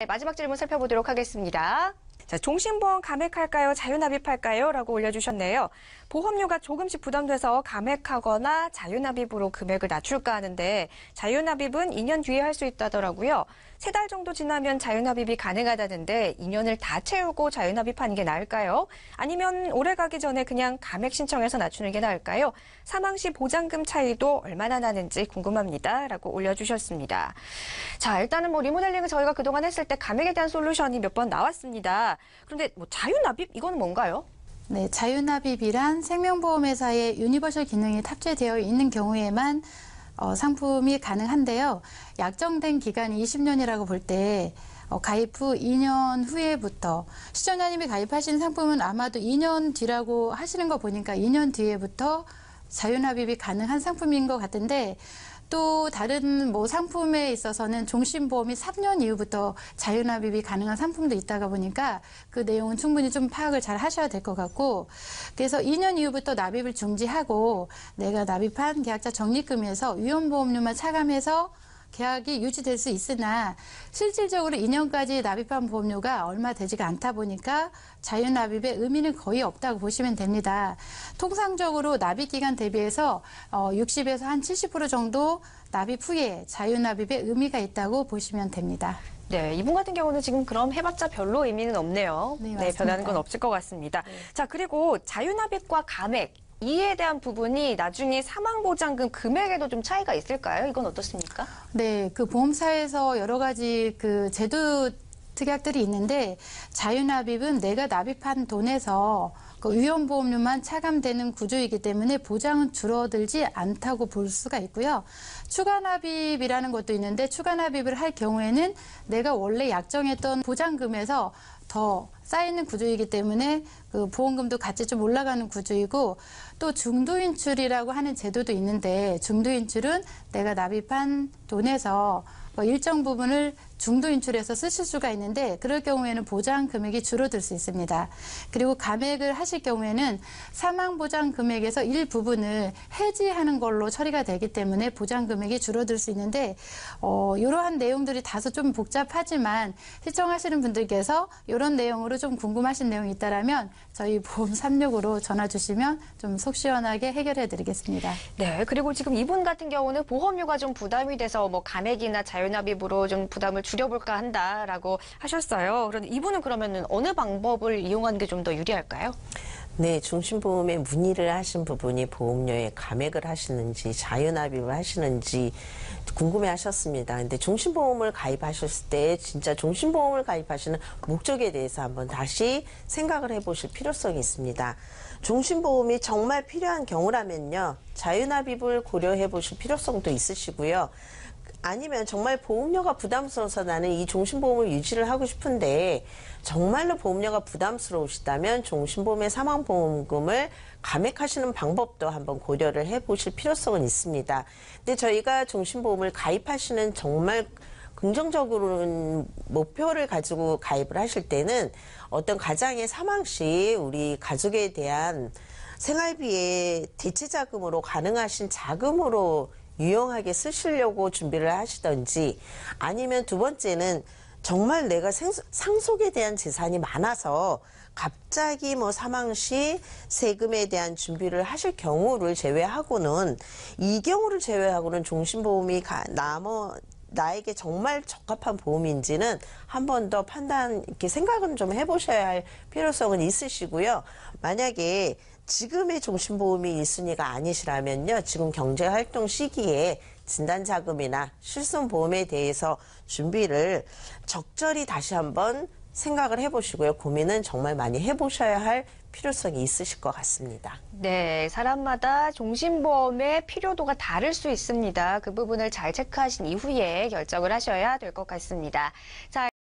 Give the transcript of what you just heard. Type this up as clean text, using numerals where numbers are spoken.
네, 마지막 질문 살펴보도록 하겠습니다. 자, 종신보험 감액할까요? 자유납입할까요? 라고 올려주셨네요. 보험료가 조금씩 부담돼서 감액하거나 자유납입으로 금액을 낮출까 하는데 자유납입은 2년 뒤에 할 수 있다더라고요. 3달 정도 지나면 자유납입이 가능하다는데 2년을 다 채우고 자유납입하는 게 나을까요? 아니면 오래 가기 전에 그냥 감액 신청해서 낮추는 게 나을까요? 사망 시 보장금 차이도 얼마나 나는지 궁금합니다. 라고 올려주셨습니다. 자, 일단은 리모델링을 저희가 그동안 했을 때 감액에 대한 솔루션이 몇 번 나왔습니다. 그런데 자유납입 이거는 뭔가요? 네, 자유납입이란 생명보험회사에 유니버설 기능이 탑재되어 있는 경우에만 상품이 가능한데요. 약정된 기간이 20년이라고 볼 때 가입 후 2년 후에부터 시청자님이 가입하신 상품은 아마도 2년 뒤라고 하시는 거 보니까 2년 뒤에부터 자유납입이 가능한 상품인 것 같은데 또 다른 상품에 있어서는 종신보험이 3년 이후부터 자유납입이 가능한 상품도 있다가 보니까 그 내용은 충분히 좀 파악을 잘 하셔야 될 것 같고 그래서 2년 이후부터 납입을 중지하고 내가 납입한 계약자 적립금에서 위험보험료만 차감해서 계약이 유지될 수 있으나 실질적으로 2년까지 납입한 보험료가 얼마 되지가 않다 보니까 자유납입의 의미는 거의 없다고 보시면 됩니다. 통상적으로 납입기간 대비해서 60에서 한 70% 정도 납입 후에 자유납입의 의미가 있다고 보시면 됩니다. 네, 이분 같은 경우는 지금 그럼 해봤자 별로 의미는 없네요. 네, 변하는 건 없을 것 같습니다. 네. 자, 그리고 자유납입과 감액. 이에 대한 부분이 나중에 사망보장금 금액에도 좀 차이가 있을까요? 이건 어떻습니까? 네, 그 보험사에서 여러 가지 그 제도 특약들이 있는데 자유납입은 내가 납입한 돈에서 그 위험보험료만 차감되는 구조이기 때문에 보장은 줄어들지 않다고 볼 수가 있고요. 추가납입이라는 것도 있는데 추가납입을 할 경우에는 내가 원래 약정했던 보장금에서 더 쌓이는 구조이기 때문에 그 보험금도 같이 좀 올라가는 구조이고 또 중도인출이라고 하는 제도도 있는데 중도인출은 내가 납입한 돈에서 일정 부분을 중도인출해서 쓰실 수가 있는데 그럴 경우에는 보장 금액이 줄어들 수 있습니다. 그리고 감액을 하실 경우에는 사망보장 금액에서 일부분을 해지하는 걸로 처리가 되기 때문에 보장 금액이 줄어들 수 있는데 이러한 내용들이 다소 좀 복잡하지만 시청하시는 분들께서 이런 내용으로 좀 궁금하신 내용이 있다면 저희 보험 365로 전화 주시면 좀 속 시원하게 해결해 드리겠습니다. 네, 그리고 지금 이분 같은 경우는 보험료가 좀 부담이 돼서 감액이나 자유납입으로 좀 부담을 줄여볼까 한다라고 하셨어요. 그런데 이분은 그러면은 어느 방법을 이용하는 게 좀 더 유리할까요? 네, 종신보험에 문의를 하신 부분이 보험료에 감액을 하시는지 자유납입을 하시는지 궁금해하셨습니다. 근데 종신보험을 가입하셨을 때 진짜 종신보험을 가입하시는 목적에 대해서 한번 다시 생각을 해보실 필요성이 있습니다. 종신보험이 정말 필요한 경우라면요, 자유납입을 고려해 보실 필요성도 있으시고요. 아니면 정말 보험료가 부담스러워서 나는 이 종신보험을 유지를 하고 싶은데 정말로 보험료가 부담스러우시다면 종신보험의 사망보험금을 감액하시는 방법도 한번 고려를 해보실 필요성은 있습니다. 근데 저희가 종신보험을 가입하시는 정말 긍정적으로는 목표를 가지고 가입을 하실 때는 어떤 가장의 사망 시 우리 가족에 대한 생활비의 대체자금으로 가능하신 자금으로 유용하게 쓰시려고 준비를 하시던지 아니면 두 번째는 정말 내가 상속에 대한 재산이 많아서 갑자기 사망 시 세금에 대한 준비를 하실 경우를 제외하고는 이 경우를 제외하고는 종신보험이 나에게 정말 적합한 보험인지는 한 번 더 이렇게 생각은 좀 해보셔야 할 필요성은 있으시고요. 만약에 지금의 종신보험이 1순위가 아니시라면요, 지금 경제활동 시기에 진단자금이나 실손보험에 대해서 준비를 적절히 다시 한번 생각을 해보시고요. 고민은 정말 많이 해보셔야 할 필요성이 있으실 것 같습니다. 네, 사람마다 종신보험의 필요도가 다를 수 있습니다. 그 부분을 잘 체크하신 이후에 결정을 하셔야 될 것 같습니다. 자.